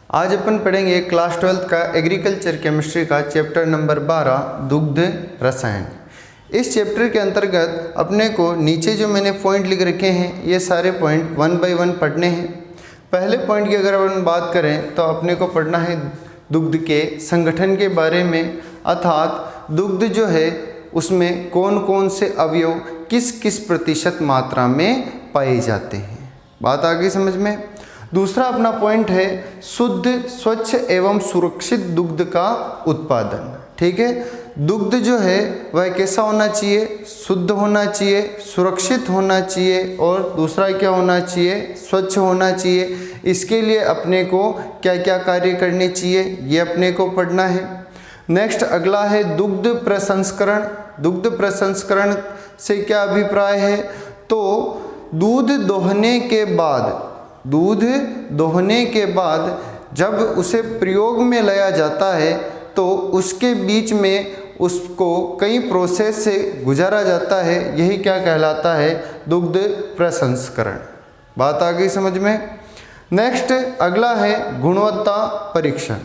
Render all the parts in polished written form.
आज अपन पढ़ेंगे क्लास 12 का एग्रीकल्चर केमिस्ट्री का चैप्टर नंबर 12 दुग्ध रसायन। इस चैप्टर के अंतर्गत अपने को नीचे जो मैंने पॉइंट लिख रखे हैं ये सारे पॉइंट 1 बाय 1 पढ़ने हैं। पहले पॉइंट की अगर अपन बात करें तो अपने को पढ़ना है दुग्ध के संगठन के बारे में, अर्थात दुग्ध जो है उसमें कौन कौन से अवयव किस किस प्रतिशत मात्रा में पाए जाते हैं। बात आ गई समझ में। दूसरा अपना पॉइंट है शुद्ध, स्वच्छ एवं सुरक्षित दुग्ध का उत्पादन। ठीक है, दुग्ध जो है वह कैसा होना चाहिए? शुद्ध होना चाहिए, सुरक्षित होना चाहिए और दूसरा क्या होना चाहिए? स्वच्छ होना चाहिए। इसके लिए अपने को क्या क्या कार्य करने चाहिए ये अपने को पढ़ना है। नेक्स्ट अगला है दुग्ध प्रसंस्करण। दुग्ध प्रसंस्करण से क्या अभिप्राय है? तो दूध दोहने के बाद जब उसे प्रयोग में लाया जाता है तो उसके बीच में उसको कई प्रोसेस से गुजारा जाता है, यही क्या कहलाता है? दुग्ध प्रसंस्करण। बात आ गई समझ में। नेक्स्ट अगला है गुणवत्ता परीक्षण।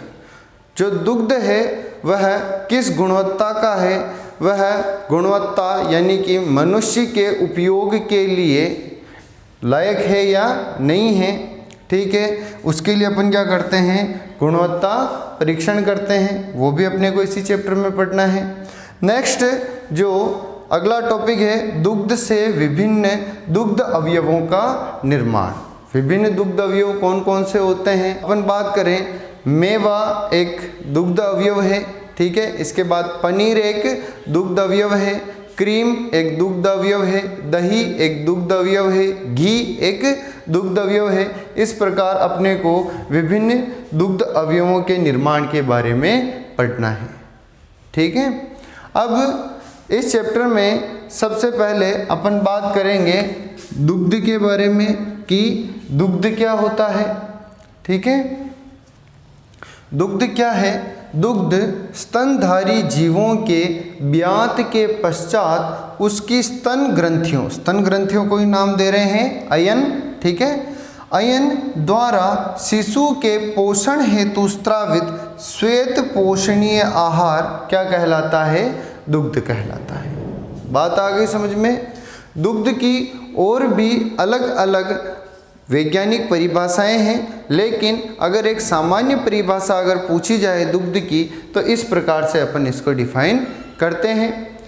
जो दुग्ध है वह किस गुणवत्ता का है? वह गुणवत्ता यानी कि मनुष्य के उपयोग के लिए लायक है या नहीं है। ठीक है, उसके लिए अपन क्या करते हैं? गुणवत्ता परीक्षण करते हैं, वो भी अपने को इसी चैप्टर में पढ़ना है। नेक्स्ट जो अगला टॉपिक है दुग्ध से विभिन्न दुग्ध अवयवों का निर्माण। विभिन्न दुग्ध अवयव कौन कौन से होते हैं? अपन बात करें मेवा एक दुग्ध अवयव है। ठीक है, इसके बाद पनीर एक दुग्ध अवयव है, क्रीम एक दुग्ध अवयव है, दही एक दुग्ध अवयव है, घी एक दुग्ध अवयव है। इस प्रकार अपने को विभिन्न दुग्ध अवयवों के निर्माण के बारे में पढ़ना है। ठीक है, अब इस चैप्टर में सबसे पहले अपन बात करेंगे दुग्ध के बारे में कि दुग्ध क्या होता है। ठीक है, दुग्ध क्या है? दुग्ध स्तनधारी जीवों के ब्यात के पश्चात उसकी स्तन ग्रंथियों को ही नाम दे रहे हैं अयन। ठीक है, अयन द्वारा शिशु के पोषण हेतु स्रावित श्वेत पोषणीय आहार क्या कहलाता है? दुग्ध कहलाता है। बात आ गई समझ में। दुग्ध की और भी अलग अलग वैज्ञानिक परिभाषाएं हैं, लेकिन अगर एक सामान्य परिभाषा अगर पूछी जाए दुग्ध की तो इस प्रकार से अपन इसको डिफाइन करते हैं।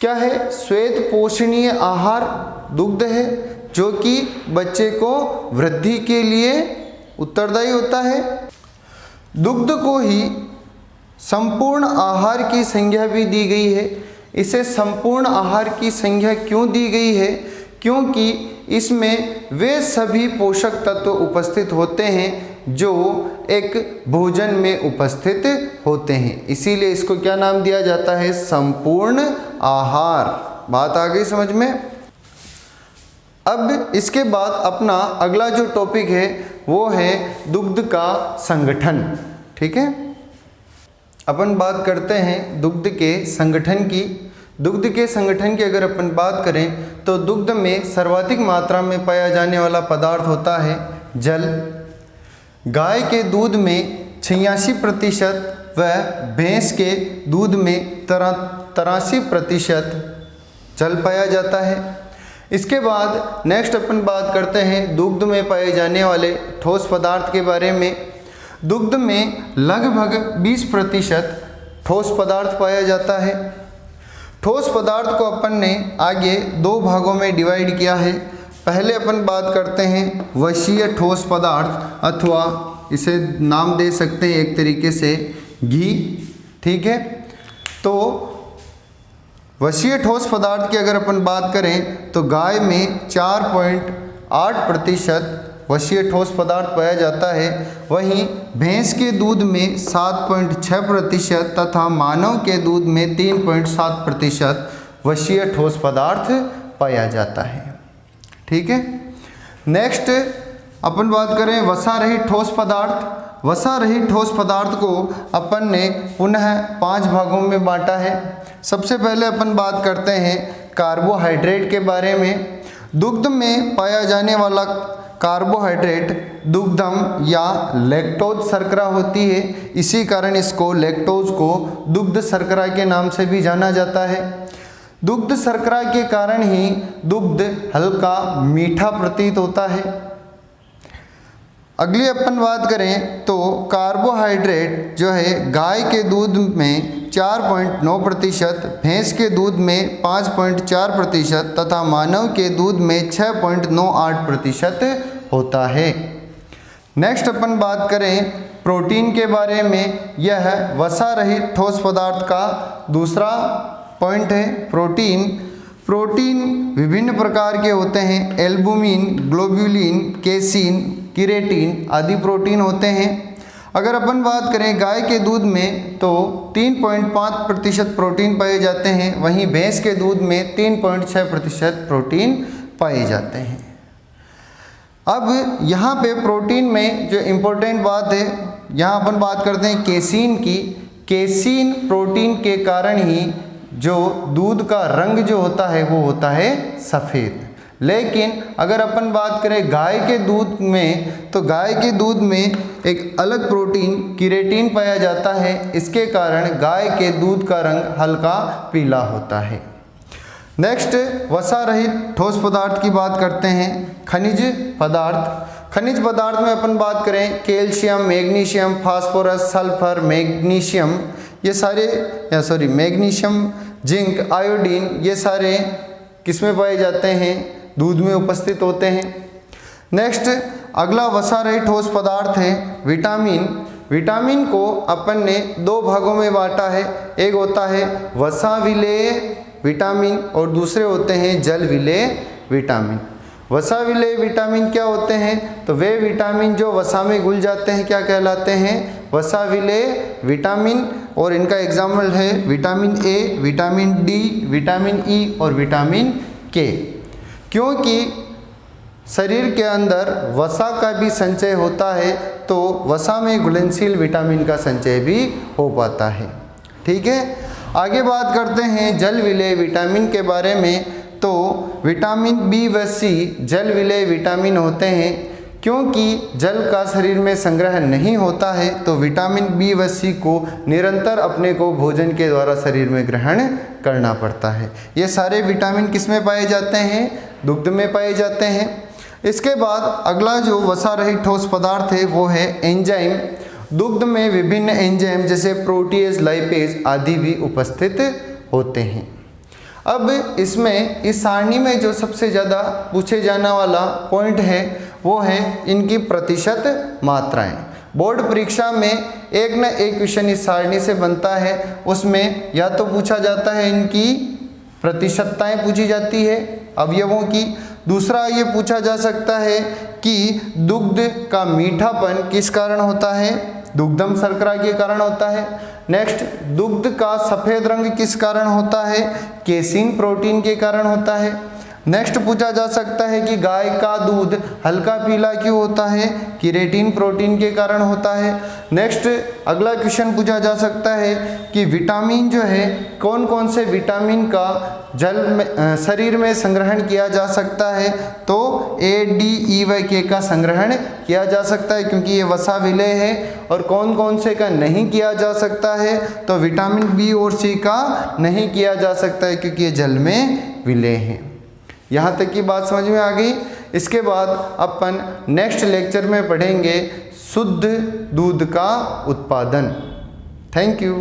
क्या है? श्वेत पोषणीय आहार दुग्ध है जो कि बच्चे को वृद्धि के लिए उत्तरदायी होता है। दुग्ध को ही संपूर्ण आहार की संज्ञा भी दी गई है। इसे संपूर्ण आहार की संज्ञा क्यों दी गई है? क्योंकि इसमें वे सभी पोषक तत्व उपस्थित होते हैं जो एक भोजन में उपस्थित होते हैं, इसीलिए इसको क्या नाम दिया जाता है? संपूर्ण आहार। बात आ गई समझ में। अब इसके बाद अपना अगला जो टॉपिक है वो है दुग्ध का संगठन। ठीक है, अपन बात करते हैं दुग्ध के संगठन की। दुग्ध के संगठन की अगर अपन बात करें तो दुग्ध में सर्वाधिक मात्रा में पाया जाने वाला पदार्थ होता है जल। गाय के दूध में 86% व भैंस के दूध में 83% जल पाया जाता है। इसके बाद नेक्स्ट अपन बात करते हैं दुग्ध में पाए जाने वाले ठोस पदार्थ के बारे में। दुग्ध में लगभग 20% ठोस पदार्थ पाया जाता है। ठोस पदार्थ को अपन ने आगे दो भागों में डिवाइड किया है। पहले अपन बात करते हैं वशीय ठोस पदार्थ, अथवा इसे नाम दे सकते हैं एक तरीके से घी। ठीक है, तो वशीय ठोस पदार्थ की अगर अपन बात करें तो गाय में 4.8% वशीय ठोस पदार्थ पाया जाता है। वहीं भैंस के दूध में 7.6% तथा मानव के दूध में 3.7% वशीय ठोस पदार्थ पाया जाता है। ठीक है, नेक्स्ट अपन बात करें वसा रहित ठोस पदार्थ। वसा रहित ठोस पदार्थ को अपन ने पुनः 5 भागों में बांटा है। सबसे पहले अपन बात करते हैं कार्बोहाइड्रेट के बारे में। दुग्ध में पाया जाने वाला कार्बोहाइड्रेट दुग्धम या लैक्टोज शर्करा होती है। इसी कारण इसको लैक्टोज को दुग्ध शर्करा के नाम से भी जाना जाता है। दुग्ध शर्करा के कारण ही दुग्ध हल्का मीठा प्रतीत होता है। अगली अपन बात करें तो कार्बोहाइड्रेट जो है गाय के दूध में 4.9%, भैंस के दूध में 5.4% तथा मानव के दूध में 6.98% होता है। नेक्स्ट अपन बात करें प्रोटीन के बारे में। यह वसा रहित ठोस पदार्थ का दूसरा पॉइंट है। प्रोटीन विभिन्न प्रकार के होते हैं। एल्बुमिन, ग्लोब्यूलिन, केसिन, केराटिन आदि प्रोटीन होते हैं। अगर अपन बात करें गाय के दूध में तो 3.5% प्रोटीन पाए जाते हैं, वहीं भैंस के दूध में 3.6% प्रोटीन पाए जाते हैं। अब यहाँ पे प्रोटीन में जो इम्पोर्टेंट बात है, यहाँ अपन बात करते हैं केसीन की। केसीन प्रोटीन के कारण ही जो दूध का रंग जो होता है वो होता है सफ़ेद। लेकिन अगर अपन बात करें गाय के दूध में तो गाय के दूध में एक अलग प्रोटीन केराटिन पाया जाता है। इसके कारण गाय के दूध का रंग हल्का पीला होता है। नेक्स्ट वसा रहित ठोस पदार्थ की बात करते हैं। खनिज पदार्थ में अपन बात करें calcium, magnesium, phosphorus, sulphur, magnesium, ये सारे मैग्नीशियम, जिंक, आयोडीन, ये सारे किसमें पाए जाते हैं? दूध में उपस्थित होते हैं। नेक्स्ट अगला वसा रहित ठोस पदार्थ है विटामिन को अपन ने दो भागों में बांटा है। एक होता है वसा विलेय विटामिन और दूसरे होते हैं जल विलेय विटामिन। वसा विलेय विटामिन क्या होते हैं? तो वे विटामिन जो वसा में घुल जाते हैं क्या कहलाते हैं? वसा विलेय विटामिन। और इनका एग्जाम्पल है vitamin A, vitamin D, vitamin E और विटामिन के। क्योंकि शरीर के अंदर वसा का भी संचय होता है तो वसा में घुलनशील विटामिन का संचय भी हो पाता है। ठीक है, आगे बात करते हैं जल विलेय विटामिन के बारे में। तो विटामिन बी व सी जल विलेय विटामिन होते हैं। क्योंकि जल का शरीर में संग्रह नहीं होता है तो विटामिन बी व सी को निरंतर अपने को भोजन के द्वारा शरीर में ग्रहण करना पड़ता है। ये सारे विटामिन किस में पाए जाते हैं? दुग्ध में पाए जाते हैं। इसके बाद अगला जो वसा रहित ठोस पदार्थ है वो है एंजाइम। दुग्ध में विभिन्न एंजाइम जैसे प्रोटीएज, लाइपेज आदि भी उपस्थित होते हैं। अब इसमें इस सारणी में जो सबसे ज़्यादा पूछे जाने वाला पॉइंट है वो है इनकी प्रतिशत मात्राएं। बोर्ड परीक्षा में एक न एक क्वेश्चन इस सारणी से बनता है। उसमें या तो पूछा जाता है इनकी प्रतिशतताएं पूछी जाती है अवयवों की। दूसरा ये पूछा जा सकता है कि दुग्ध का मीठापन किस कारण होता है? दुग्धम शर्करा के कारण होता है। नेक्स्ट दुग्ध का सफ़ेद रंग किस कारण होता है? केसिन प्रोटीन के कारण होता है। नेक्स्ट पूछा जा सकता है कि गाय का दूध हल्का पीला क्यों होता है? केराटिन प्रोटीन के कारण होता है। नेक्स्ट अगला क्वेश्चन पूछा जा सकता है कि विटामिन जो है कौन कौन से विटामिन का जल में शरीर में संग्रहण किया जा सकता है? तो ए, डी, ई व के का संग्रहण किया जा सकता है क्योंकि ये वसा विलेय है। और कौन कौन से का नहीं किया जा सकता है? तो विटामिन बी और सी का नहीं किया जा सकता है क्योंकि ये जल में विलेय है। यहाँ तक की बात समझ में आ गई। इसके बाद अपन नेक्स्ट लेक्चर में पढ़ेंगे शुद्ध दूध का उत्पादन। Thank you.